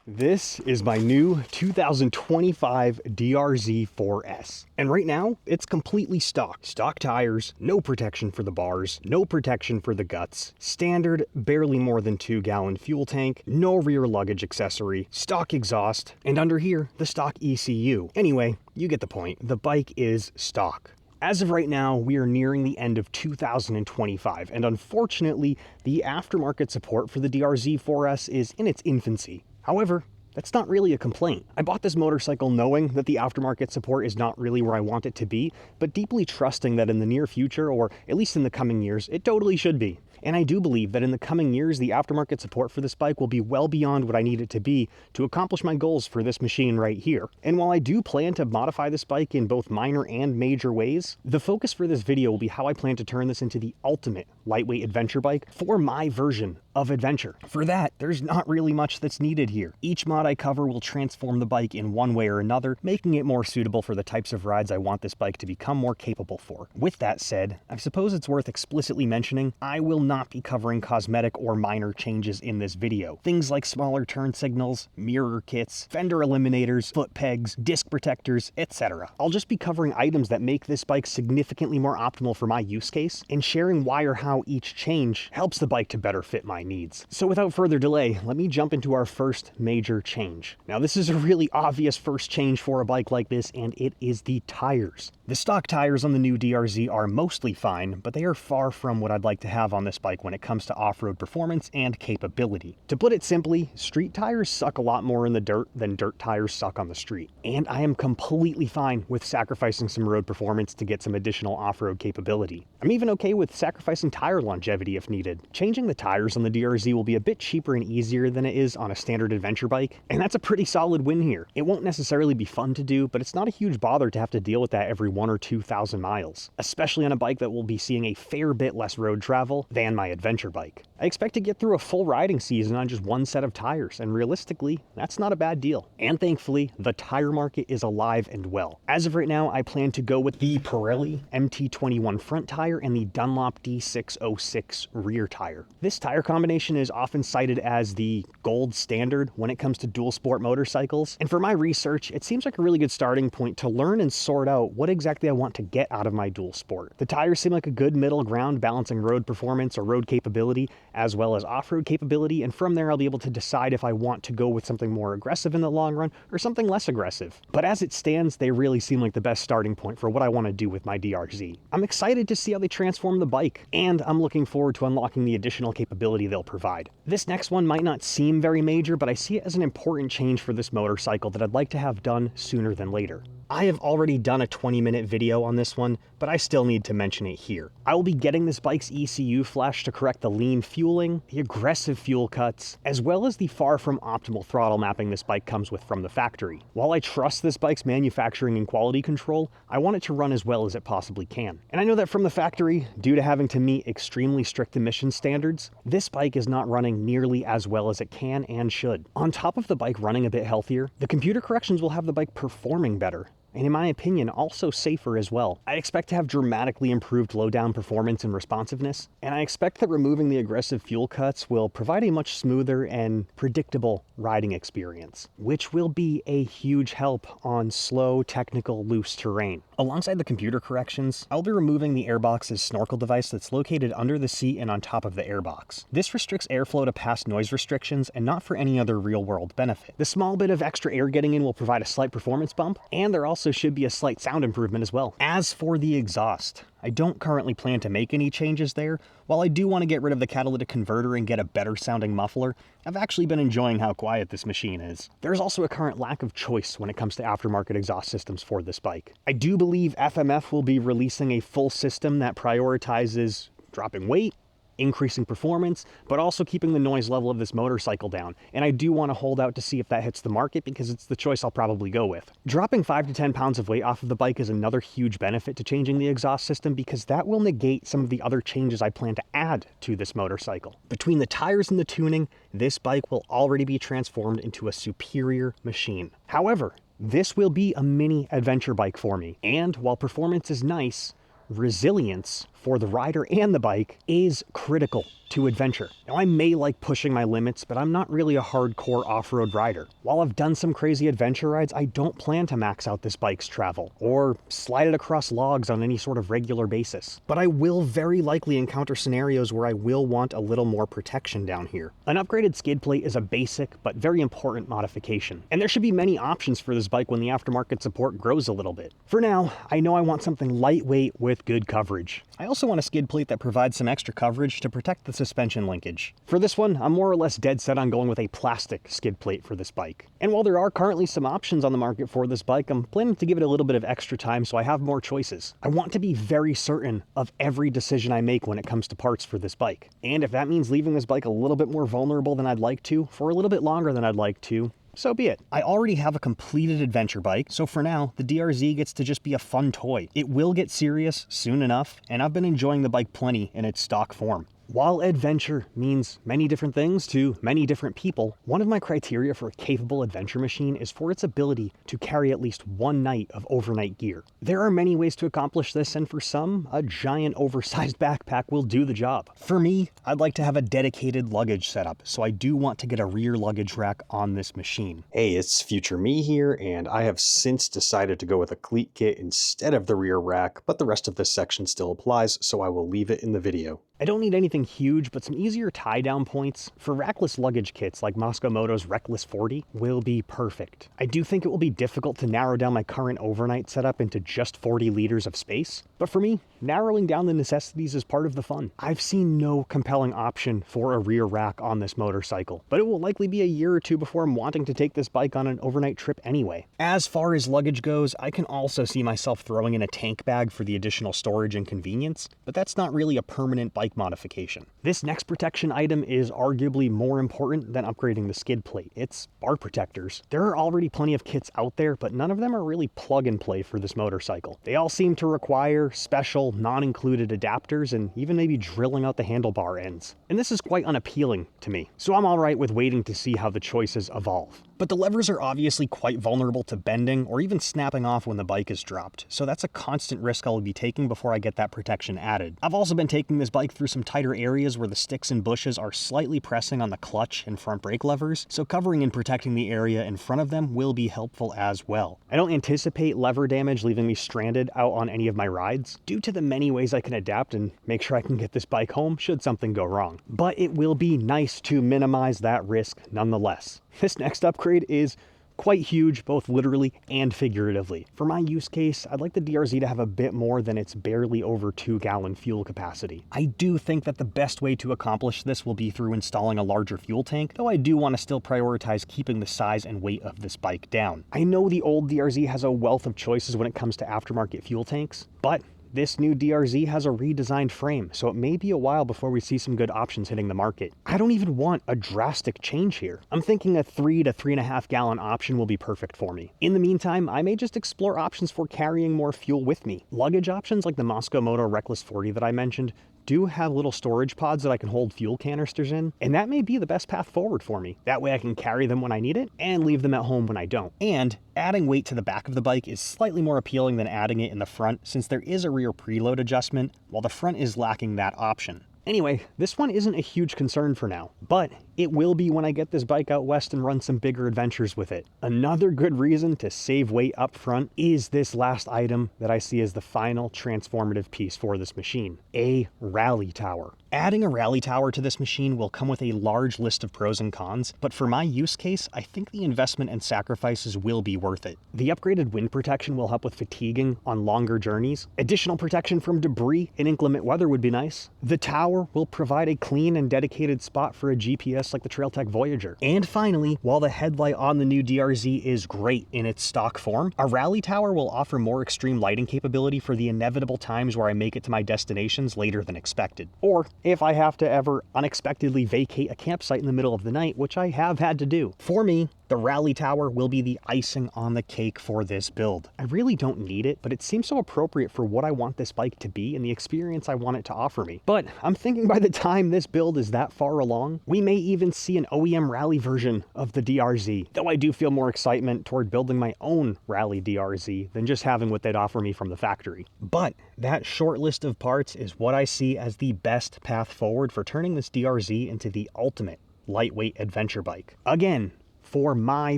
This is my new 2025 DRZ4S. And right now, it's completely stock. Stock tires, no protection for the bars, no protection for the guts, standard, barely more than 2-gallon fuel tank, no rear luggage accessory, stock exhaust, and under here, the stock ECU. Anyway, you get the point. The bike is stock. As of right now, we are nearing the end of 2025, and unfortunately, the aftermarket support for the DRZ4S is in its infancy. However, that's not really a complaint. I bought this motorcycle knowing that the aftermarket support is not really where I want it to be, but deeply trusting that in the near future, or at least in the coming years, it totally should be. And I do believe that in the coming years, the aftermarket support for this bike will be well beyond what I need it to be to accomplish my goals for this machine right here. And while I do plan to modify this bike in both minor and major ways, the focus for this video will be how I plan to turn this into the ultimate lightweight adventure bike for my version of adventure. For that, there's not really much that's needed here. Each mod I cover will transform the bike in one way or another, making it more suitable for the types of rides I want this bike to become more capable for. With that said, I suppose it's worth explicitly mentioning, I will not be covering cosmetic or minor changes in this video. Things like smaller turn signals, mirror kits, fender eliminators, foot pegs, disc protectors, etc. I'll just be covering items that make this bike significantly more optimal for my use case, and sharing why or how each change helps the bike to better fit my needs. So without further delay, let me jump into our first major change. Now this is a really obvious first change for a bike like this, and it is the tires. The stock tires on the new DRZ are mostly fine, but they are far from what I'd like to have on this bike when it comes to off-road performance and capability. To put it simply, street tires suck a lot more in the dirt than dirt tires suck on the street. And I am completely fine with sacrificing some road performance to get some additional off-road capability. I'm even okay with sacrificing tire longevity if needed. Changing the tires on the DRZ will be a bit cheaper and easier than it is on a standard adventure bike, and that's a pretty solid win here. It won't necessarily be fun to do, but it's not a huge bother to have to deal with that every 1,000 or 2,000 miles, especially on a bike that will be seeing a fair bit less road travel than my adventure bike. I expect to get through a full riding season on just one set of tires, and realistically, that's not a bad deal. And thankfully, the tire market is alive and well. As of right now, I plan to go with the Pirelli MT21 front tire and the Dunlop D606 rear tire. This tire combination is often cited as the gold standard when it comes to dual sport motorcycles, and for my research, it seems like a really good starting point to learn and sort out what exactly I want to get out of my dual sport. The tires seem like a good middle ground balancing road performance or road capability as well as off-road capability, and from there I'll be able to decide if I want to go with something more aggressive in the long run or something less aggressive. But as it stands, they really seem like the best starting point for what I want to do with my DRZ. I'm excited to see how they transform the bike, and I'm looking forward to unlocking the additional capability they'll provide. This next one might not seem very major, but I see it as an important change for this motorcycle that I'd like to have done sooner than later. I have already done a 20-minute video on this one, but I still need to mention it here. I will be getting this bike's ECU flash to correct the lean fueling, the aggressive fuel cuts, as well as the far from optimal throttle mapping this bike comes with from the factory. While I trust this bike's manufacturing and quality control, I want it to run as well as it possibly can. And I know that from the factory, due to having to meet extremely strict emission standards, this bike is not running nearly as well as it can and should. On top of the bike running a bit healthier, the computer corrections will have the bike performing better, and in my opinion, also safer as well. I expect to have dramatically improved low-down performance and responsiveness, and I expect that removing the aggressive fuel cuts will provide a much smoother and predictable riding experience, which will be a huge help on slow, technical, loose terrain. Alongside the computer corrections, I'll be removing the Airbox's snorkel device that's located under the seat and on top of the airbox. This restricts airflow to past noise restrictions and not for any other real-world benefit. The small bit of extra air getting in will provide a slight performance bump, and there also should be a slight sound improvement as well. As for the exhaust, I don't currently plan to make any changes there. While I do want to get rid of the catalytic converter and get a better sounding muffler, I've actually been enjoying how quiet this machine is. There's also a current lack of choice when it comes to aftermarket exhaust systems for this bike. I do believe FMF will be releasing a full system that prioritizes dropping weight, increasing performance, but also keeping the noise level of this motorcycle down. And I do want to hold out to see if that hits the market because it's the choice I'll probably go with. Dropping 5 to 10 pounds of weight off of the bike is another huge benefit to changing the exhaust system because that will negate some of the other changes I plan to add to this motorcycle. Between the tires and the tuning, this bike will already be transformed into a superior machine. However, this will be a mini adventure bike for me, and while performance is nice, resilience for the rider and the bike is critical to adventure. Now, I may like pushing my limits, but I'm not really a hardcore off-road rider. While I've done some crazy adventure rides, I don't plan to max out this bike's travel or slide it across logs on any sort of regular basis. But I will very likely encounter scenarios where I will want a little more protection down here. An upgraded skid plate is a basic but very important modification, and there should be many options for this bike when the aftermarket support grows a little bit. For now, I know I want something lightweight with good coverage. I also want a skid plate that provides some extra coverage to protect the suspension linkage. For this one, I'm more or less dead set on going with a plastic skid plate for this bike. And while there are currently some options on the market for this bike, I'm planning to give it a little bit of extra time so I have more choices. I want to be very certain of every decision I make when it comes to parts for this bike. And if that means leaving this bike a little bit more vulnerable than I'd like to, for a little bit longer than I'd like to, so be it. I already have a completed adventure bike, so for now, the DRZ gets to just be a fun toy. It will get serious soon enough, and I've been enjoying the bike plenty in its stock form. While adventure means many different things to many different people, one of my criteria for a capable adventure machine is for its ability to carry at least one night of overnight gear. There are many ways to accomplish this, and for some, a giant oversized backpack will do the job. For me, I'd like to have a dedicated luggage setup, so I do want to get a rear luggage rack on this machine. Hey, it's future me here, and I have since decided to go with a cleat kit instead of the rear rack, but the rest of this section still applies, so I will leave it in the video. I don't need anything huge, but some easier tie-down points for rackless luggage kits like Moscow Moto's Reckless 40 will be perfect. I do think it will be difficult to narrow down my current overnight setup into just 40 liters of space, but for me, narrowing down the necessities is part of the fun. I've seen no compelling option for a rear rack on this motorcycle, but it will likely be a year or two before I'm wanting to take this bike on an overnight trip anyway. As far as luggage goes, I can also see myself throwing in a tank bag for the additional storage and convenience, but that's not really a permanent bike modification. This next protection item is arguably more important than upgrading the skid plate. It's bar protectors. There are already plenty of kits out there, but none of them are really plug and play for this motorcycle. They all seem to require special, non-included adapters and even maybe drilling out the handlebar ends. And this is quite unappealing to me, so I'm alright with waiting to see how the choices evolve. But the levers are obviously quite vulnerable to bending or even snapping off when the bike is dropped, so that's a constant risk I will be taking before I get that protection added. I've also been taking this bike through some tighter areas where the sticks and bushes are slightly pressing on the clutch and front brake levers, so covering and protecting the area in front of them will be helpful as well. I don't anticipate lever damage leaving me stranded out on any of my rides, due to the many ways I can adapt and make sure I can get this bike home should something go wrong. But it will be nice to minimize that risk nonetheless. This next upgrade is quite huge, both literally and figuratively. For my use case, I'd like the DRZ to have a bit more than its barely over 2-gallon fuel capacity. I do think that the best way to accomplish this will be through installing a larger fuel tank, though I do want to still prioritize keeping the size and weight of this bike down. I know the old DRZ has a wealth of choices when it comes to aftermarket fuel tanks, but this new DRZ has a redesigned frame, so it may be a while before we see some good options hitting the market. I don't even want a drastic change here. I'm thinking a 3 to 3.5 gallon option will be perfect for me. In the meantime, I may just explore options for carrying more fuel with me. Luggage options like the Moscow Moto Reckless 40 that I mentioned do have little storage pods that I can hold fuel canisters in, and that may be the best path forward for me. That way I can carry them when I need it and leave them at home when I don't. And adding weight to the back of the bike is slightly more appealing than adding it in the front, since there is a rear preload adjustment, while the front is lacking that option. Anyway, this one isn't a huge concern for now, but it will be when I get this bike out west and run some bigger adventures with it. Another good reason to save weight up front is this last item that I see as the final transformative piece for this machine, a rally tower. Adding a rally tower to this machine will come with a large list of pros and cons, but for my use case, I think the investment and sacrifices will be worth it. The upgraded wind protection will help with fatiguing on longer journeys. Additional protection from debris in inclement weather would be nice. The tower will provide a clean and dedicated spot for a GPS like the Trailtech Voyager. And finally, while the headlight on the new DRZ is great in its stock form, a rally tower will offer more extreme lighting capability for the inevitable times where I make it to my destinations later than expected. Or if I have to ever unexpectedly vacate a campsite in the middle of the night, which I have had to do. For me, The rally tower will be the icing on the cake for this build. I really don't need it, but it seems so appropriate for what I want this bike to be and the experience I want it to offer me. But I'm thinking by the time this build is that far along, we may even see an OEM rally version of the DRZ, though I do feel more excitement toward building my own rally DRZ than just having what they'd offer me from the factory. But that short list of parts is what I see as the best path forward for turning this DRZ into the ultimate lightweight adventure bike. Again, for my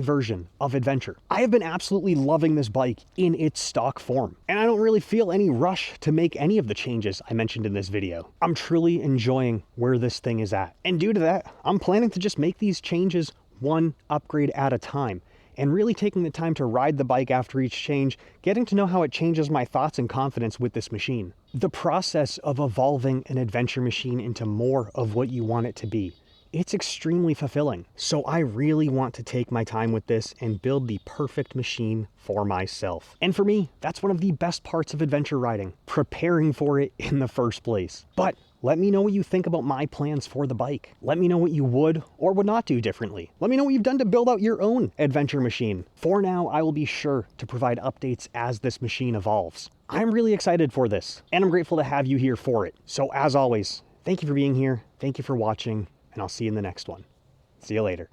version of adventure. I have been absolutely loving this bike in its stock form, and I don't really feel any rush to make any of the changes I mentioned in this video. I'm truly enjoying where this thing is at, and due to that, I'm planning to just make these changes one upgrade at a time, and really taking the time to ride the bike after each change, getting to know how it changes my thoughts and confidence with this machine. The process of evolving an adventure machine into more of what you want it to be, it's extremely fulfilling. So I really want to take my time with this and build the perfect machine for myself. And for me, that's one of the best parts of adventure riding, preparing for it in the first place. But let me know what you think about my plans for the bike. Let me know what you would or would not do differently. Let me know what you've done to build out your own adventure machine. For now, I will be sure to provide updates as this machine evolves. I'm really excited for this, and I'm grateful to have you here for it. So as always, thank you for being here, thank you for watching, and I'll see you in the next one. See you later.